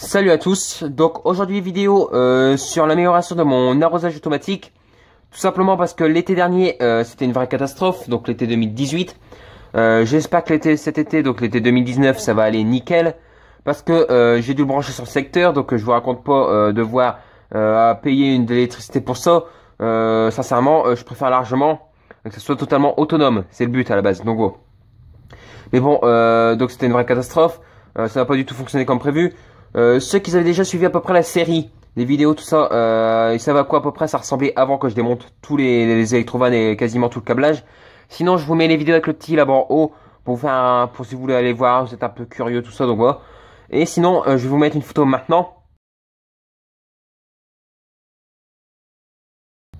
Salut à tous, donc aujourd'hui vidéo sur l'amélioration de mon arrosage automatique. Tout simplement parce que l'été dernier c'était une vraie catastrophe, donc l'été 2018. J'espère que cet été, donc l'été 2019, ça va aller nickel. Parce que j'ai dû le brancher sur le secteur, donc je vous raconte pas devoir payer une de l'électricité pour ça. Sincèrement, je préfère largement que ce soit totalement autonome, c'est le but à la base, donc bon. Mais bon, donc c'était une vraie catastrophe, ça n'a pas du tout fonctionné comme prévu. Ceux qui avaient déjà suivi à peu près la série, les vidéos, tout ça, ils savent à quoi à peu près ça ressemblait avant que je démonte tous les électrovannes et quasiment tout le câblage. Sinon, je vous mets les vidéos avec le petit là-bas en haut pour vous faire pour si vous voulez aller voir, vous êtes un peu curieux, tout ça, donc voilà. Et sinon, je vais vous mettre une photo maintenant.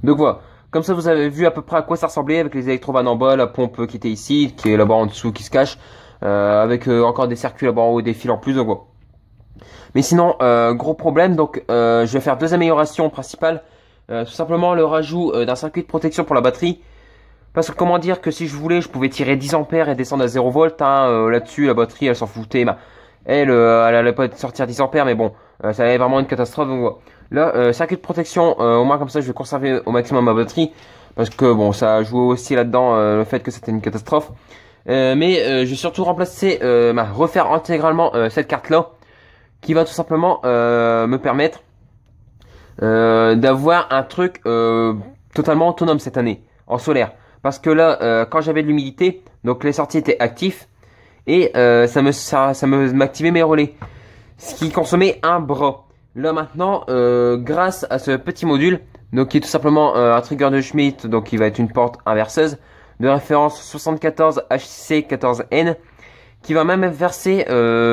Donc voilà, comme ça vous avez vu à peu près à quoi ça ressemblait avec les électrovannes en bas, la pompe qui était ici, qui est là-bas en dessous, qui se cache, avec encore des circuits là-bas en haut, des fils en plus, donc voilà. Mais sinon, gros problème, donc je vais faire deux améliorations principales. Tout simplement le rajout d'un circuit de protection pour la batterie. Parce que comment dire que si je voulais, je pouvais tirer 10 ampères et descendre à 0 volts. Là-dessus, la batterie, elle s'en foutait. Elle allait pas sortir 10 ampères, mais bon, ça allait vraiment une catastrophe. Donc, voilà. Là, circuit de protection, au moins comme ça, je vais conserver au maximum ma batterie. Parce que bon, ça joue aussi là-dedans le fait que c'était une catastrophe. Mais je vais surtout remplacer, refaire intégralement cette carte-là. Qui va tout simplement me permettre d'avoir un truc totalement autonome cette année en solaire. Parce que là, quand j'avais de l'humidité, donc les sorties étaient actifs et ça me m'activait mes relais, ce qui consommait un bras. Là maintenant, grâce à ce petit module, donc qui est tout simplement un trigger de Schmitt, donc qui va être une porte inverseuse de référence 74 HC14N, qui va même verser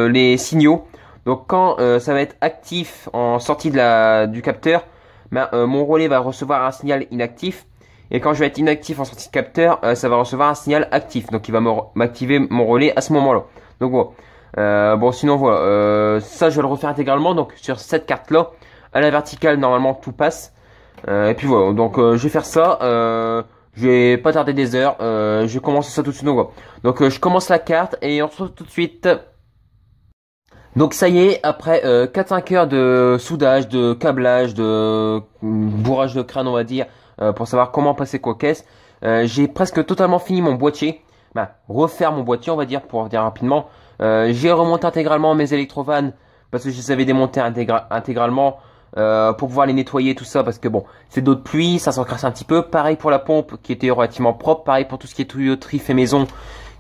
les signaux. Donc quand ça va être actif en sortie du capteur, mon relais va recevoir un signal inactif. Et quand je vais être inactif en sortie de capteur, ça va recevoir un signal actif. Donc il va m'activer mon relais à ce moment-là. Donc voilà. Bon sinon voilà. Ça je vais le refaire intégralement. Donc sur cette carte-là, à la verticale normalement tout passe. Et puis voilà. Donc je vais faire ça. Je vais pas tarder des heures. Je vais commencer ça tout de suite. Donc je commence la carte et on se retrouve tout de suite. Donc ça y est, après 4-5 heures de soudage, de câblage, de bourrage de crâne on va dire, pour savoir comment passer quoi qu'est-ce, j'ai presque totalement fini mon boîtier, refaire mon boîtier on va dire, pour dire rapidement. J'ai remonté intégralement mes électrovannes, parce que je les avais démontés intégralement, pour pouvoir les nettoyer tout ça, parce que bon, c'est d'eau de pluie, ça s'encrasse un petit peu, pareil pour la pompe qui était relativement propre, pareil pour tout ce qui est tuyauterie fait maison,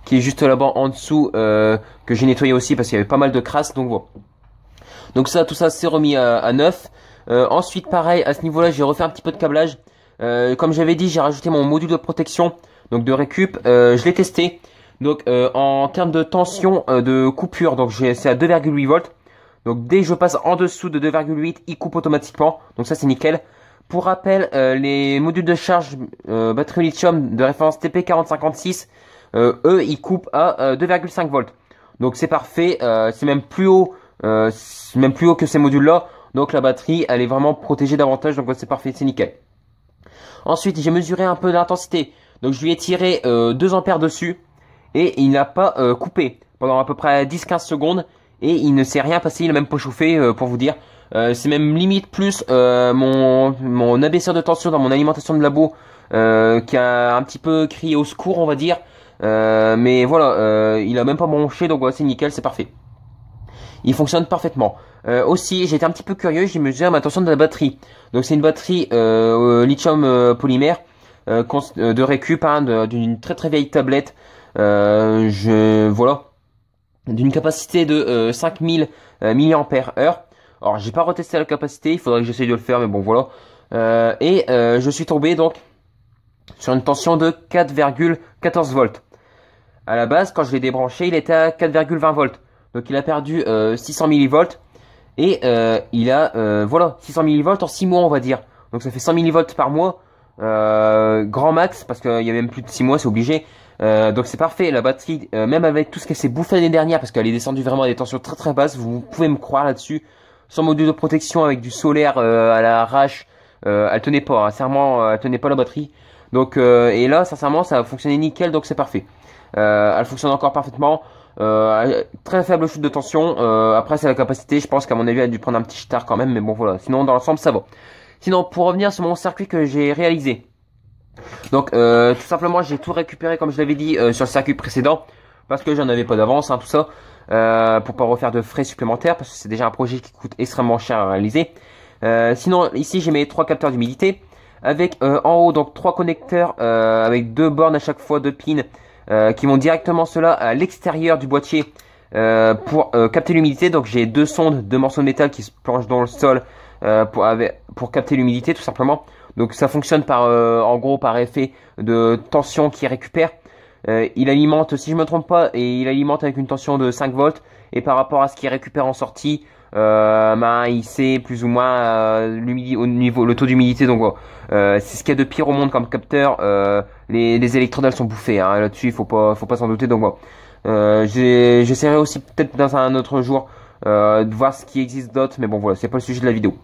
qui est juste là-bas en dessous, que j'ai nettoyé aussi parce qu'il y avait pas mal de crasse, donc voilà. Donc ça, tout ça c'est remis à neuf. Ensuite pareil, à ce niveau-là j'ai refait un petit peu de câblage. Comme j'avais dit, j'ai rajouté mon module de protection, donc de récup, je l'ai testé. Donc en termes de tension de coupure, donc c'est à 2,8 volts. Donc dès que je passe en dessous de 2,8, il coupe automatiquement, donc ça c'est nickel. Pour rappel, les modules de charge batterie lithium de référence TP4056, eux ils coupent à 2,5 volts. Donc c'est parfait, c'est même plus haut que ces modules là. Donc la batterie elle est vraiment protégée davantage, donc c'est parfait, c'est nickel. Ensuite j'ai mesuré un peu d'intensité, donc je lui ai tiré 2 ampères dessus et il n'a pas coupé pendant à peu près 10-15 secondes et il ne s'est rien passé, il n'a même pas chauffé pour vous dire. C'est même limite plus mon abaisseur de tension dans mon alimentation de labo qui a un petit peu crié au secours on va dire. Mais voilà, il a même pas branché, donc voilà, c'est nickel, c'est parfait. Il fonctionne parfaitement. Aussi, j'étais un petit peu curieux, j'ai mesuré ma tension de la batterie. Donc c'est une batterie lithium polymère de récup, d'une très très vieille tablette. Voilà, d'une capacité de 5000 mAh. Alors j'ai pas retesté la capacité, il faudrait que j'essaye de le faire, mais bon voilà. Je suis tombé donc sur une tension de 4,14 volts. À la base, quand je l'ai débranché, il était à 4,20 volts. Donc il a perdu 600 millivolts. Et il a, voilà, 600 millivolts en 6 mois, on va dire. Donc ça fait 100 millivolts par mois. Grand max, parce qu'il y a même plus de 6 mois, c'est obligé. Donc c'est parfait. La batterie, même avec tout ce qu'elle s'est bouffé l'année dernière, parce qu'elle est descendue vraiment à des tensions très très basses, vous pouvez me croire là-dessus. Sans module de protection, avec du solaire à l'arrache, elle tenait pas. Hein, sincèrement, elle tenait pas la batterie. Donc, et là, sincèrement, ça a fonctionné nickel, donc c'est parfait. Elle fonctionne encore parfaitement. Très faible chute de tension. Après c'est la capacité, je pense qu'à mon avis elle a dû prendre un petit star quand même, mais bon voilà. Sinon dans l'ensemble ça va. Sinon pour revenir sur mon circuit que j'ai réalisé. Donc tout simplement j'ai tout récupéré comme je l'avais dit sur le circuit précédent. Parce que j'en avais pas d'avance, hein, tout ça. Pour pas refaire de frais supplémentaires. Parce que c'est déjà un projet qui coûte extrêmement cher à réaliser. Sinon ici j'ai mes 3 capteurs d'humidité. Avec en haut donc 3 connecteurs avec 2 bornes à chaque fois, 2 pins. Qui vont directement cela à l'extérieur du boîtier. Pour capter l'humidité. Donc j'ai 2 sondes, 2 morceaux de métal qui se plongent dans le sol. Pour capter l'humidité tout simplement. Donc ça fonctionne par en gros par effet de tension qui récupère. Il alimente, si je me trompe pas, et il alimente avec une tension de 5 volts. Et par rapport à ce qu'il récupère en sortie, il sait plus ou moins le taux d'humidité. Donc c'est ce qu'il y a de pire au monde comme capteur. Les électrodes sont bouffées, hein, là-dessus il faut pas s'en douter. Donc j'essaierai aussi peut-être dans un autre jour de voir ce qui existe d'autre. Mais bon voilà, c'est pas le sujet de la vidéo.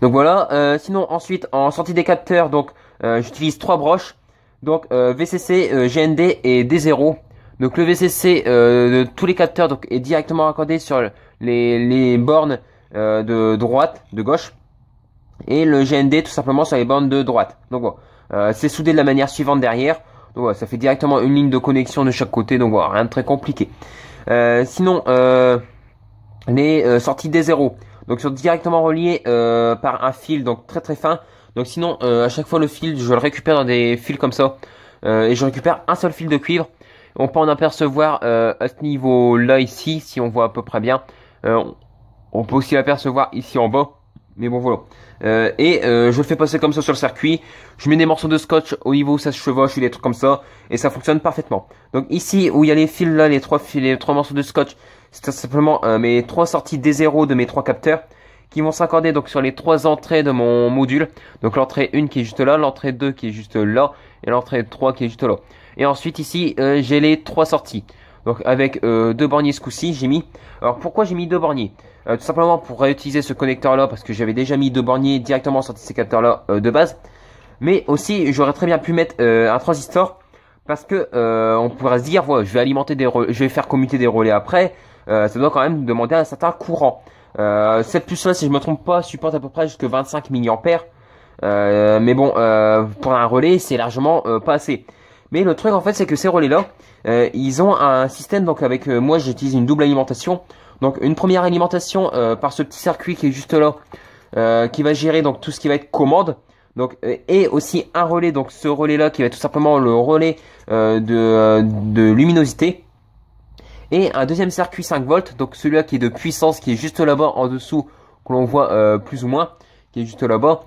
Donc voilà, sinon ensuite en sortie des capteurs, donc j'utilise 3 broches. Donc VCC, GND et D0. Donc le VCC de tous les capteurs donc, est directement raccordé sur les bornes de droite, de gauche. Et le GND tout simplement sur les bornes de droite. Donc voilà, c'est soudé de la manière suivante derrière. Donc voilà, ça fait directement une ligne de connexion de chaque côté. Donc voilà, rien de très compliqué. Sinon, les sorties D0. Donc sont directement reliées par un fil donc très très fin. Donc sinon, à chaque fois le fil, je le récupère dans des fils comme ça. Et je récupère un seul fil de cuivre. On peut en apercevoir à ce niveau-là ici, si on voit à peu près bien. On peut aussi l'apercevoir ici en bas. Mais bon voilà. Je le fais passer comme ça sur le circuit. Je mets des morceaux de scotch au niveau où ça se chevauche ou des trucs comme ça. Et ça fonctionne parfaitement. Donc ici où il y a les fils là, les trois morceaux de scotch. C'est tout simplement mes 3 sorties D0 de mes 3 capteurs. Qui vont s'accorder donc sur les 3 entrées de mon module. Donc l'entrée 1 qui est juste là, l'entrée 2 qui est juste là et l'entrée 3 qui est juste là. Et ensuite ici j'ai les 3 sorties. Donc avec 2 borniers ce coup-ci j'ai mis. Alors pourquoi j'ai mis 2 borniers tout simplement pour réutiliser ce connecteur là parce que j'avais déjà mis 2 borniers directement sur ces capteurs là de base. Mais aussi j'aurais très bien pu mettre un transistor parce que on pourrait se dire voilà, je vais alimenter je vais faire commuter des relais après. Ça doit quand même demander un certain courant. Cette puce là si je me trompe pas supporte à peu près jusqu'à 25 mA. Mais bon pour un relais c'est largement pas assez. Mais le truc en fait c'est que ces relais là ils ont un système donc avec moi j'utilise une double alimentation. Donc une première alimentation par ce petit circuit qui est juste là qui va gérer donc tout ce qui va être commande. Donc et aussi un relais donc ce relais là qui va être tout simplement le relais de luminosité. Et un deuxième circuit 5 volts, donc celui-là qui est de puissance, qui est juste là-bas en dessous, que l'on voit plus ou moins, qui est juste là-bas,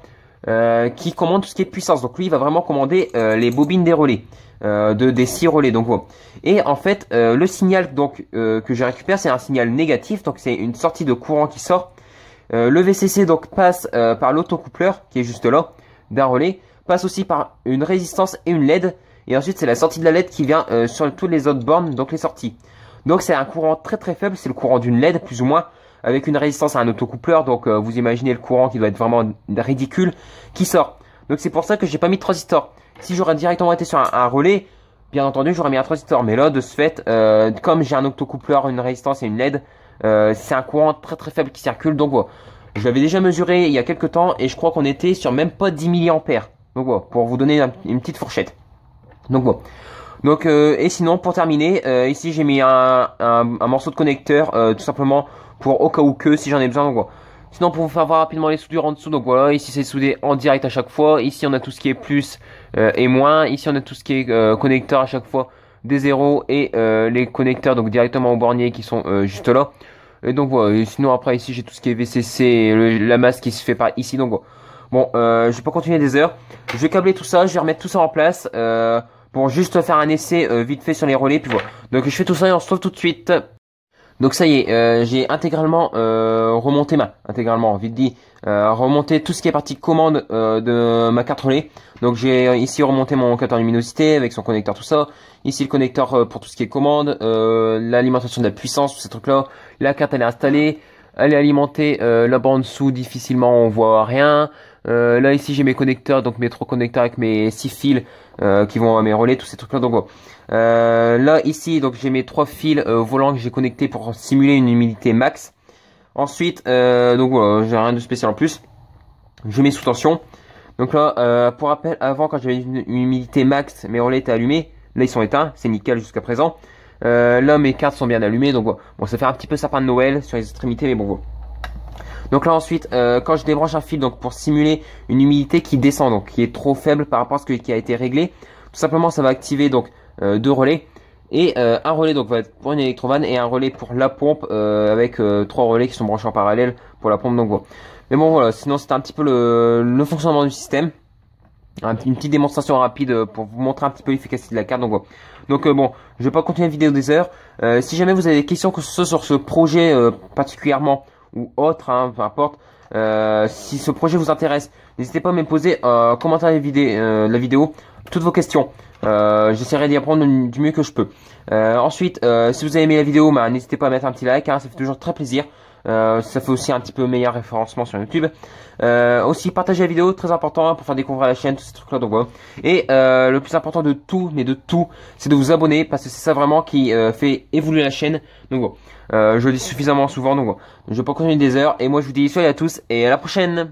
qui commande tout ce qui est puissance. Donc lui, il va vraiment commander les bobines des relais, des 6 relais. Donc voilà. Et en fait, le signal donc que je récupère, c'est un signal négatif, donc c'est une sortie de courant qui sort. Le VCC donc passe par l'autocoupleur, qui est juste là, d'un relais, passe aussi par une résistance et une LED. Et ensuite, c'est la sortie de la LED qui vient sur toutes les autres bornes, donc les sorties. Donc c'est un courant très très faible, c'est le courant d'une LED plus ou moins, avec une résistance à un autocoupleur, donc vous imaginez le courant qui doit être vraiment ridicule, qui sort. Donc c'est pour ça que j'ai pas mis de transistor. Si j'aurais directement été sur un relais, bien entendu j'aurais mis un transistor, mais là de ce fait, comme j'ai un autocoupleur, une résistance et une LED, c'est un courant très très faible qui circule, donc voilà. Je l'avais déjà mesuré il y a quelques temps, et je crois qu'on était sur même pas 10 mA. Donc voilà, pour vous donner une petite fourchette. Donc voilà. Donc et sinon pour terminer ici j'ai mis un morceau de connecteur tout simplement pour au cas où que si j'en ai besoin. Donc voilà. Sinon pour vous faire voir rapidement les soudures en dessous, donc voilà, ici c'est soudé en direct à chaque fois, ici on a tout ce qui est plus et moins, ici on a tout ce qui est connecteur à chaque fois des zéros et les connecteurs donc directement au bornier qui sont juste là. Et donc voilà, et sinon après ici j'ai tout ce qui est VCC et la masse qui se fait par ici. Donc voilà. Bon je vais pas continuer des heures, je vais câbler tout ça, je vais remettre tout ça en place pour juste faire un essai vite fait sur les relais, puis voilà. Donc je fais tout ça et on se retrouve tout de suite. Donc ça y est, j'ai intégralement remonté vite dit, remonté tout ce qui est partie commande de ma carte relais. Donc j'ai ici remonté mon capteur luminosité avec son connecteur, tout ça. Ici le connecteur pour tout ce qui est commande, l'alimentation de la puissance, tous ces trucs là. La carte elle est installée, elle est alimentée là-bas en dessous, difficilement on voit rien. Là ici j'ai mes connecteurs, donc mes 3 connecteurs avec mes 6 fils qui vont à mes relais, tous ces trucs là. Donc bon. Là ici donc j'ai mes 3 fils volants que j'ai connectés pour simuler une humidité max. Ensuite donc voilà, j'ai rien de spécial en plus. Je mets sous tension. Donc là pour rappel, avant quand j'avais une humidité max, mes relais étaient allumés. Là ils sont éteints, c'est nickel jusqu'à présent. Là mes cartes sont bien allumées, donc voilà. Bon, ça fait un petit peu sapin de Noël sur les extrémités, mais bon voilà. Donc là ensuite, quand je débranche un fil donc pour simuler une humidité qui descend, donc qui est trop faible par rapport à ce qui a été réglé, tout simplement ça va activer donc 2 relais et un relais donc va être pour une électrovanne et un relais pour la pompe avec 3 relais qui sont branchés en parallèle pour la pompe. Donc voilà. Mais bon voilà, sinon c'était un petit peu le fonctionnement du système. Une petite démonstration rapide pour vous montrer un petit peu l'efficacité de la carte. Donc voilà. Donc bon, je vais pas continuer la vidéo des heures. Si jamais vous avez des questions que ce soit sur ce projet particulièrement ou autre, hein, peu importe. Si ce projet vous intéresse, n'hésitez pas à me poser en commentaire la vidéo toutes vos questions. J'essaierai d'y répondre du mieux que je peux. Ensuite, si vous avez aimé la vidéo, bah, n'hésitez pas à mettre un petit like, hein, ça fait toujours très plaisir. Ça fait aussi un petit peu meilleur référencement sur YouTube. Aussi partagez la vidéo, très important, hein, pour faire découvrir la chaîne, tous ces trucs là. Donc voilà. Et le plus important de tout, mais de tout, c'est de vous abonner, parce que c'est ça vraiment qui fait évoluer la chaîne. Donc voilà. Je le dis suffisamment souvent. Donc voilà. Je vais pas continuer des heures, et moi je vous dis salut à tous et à la prochaine.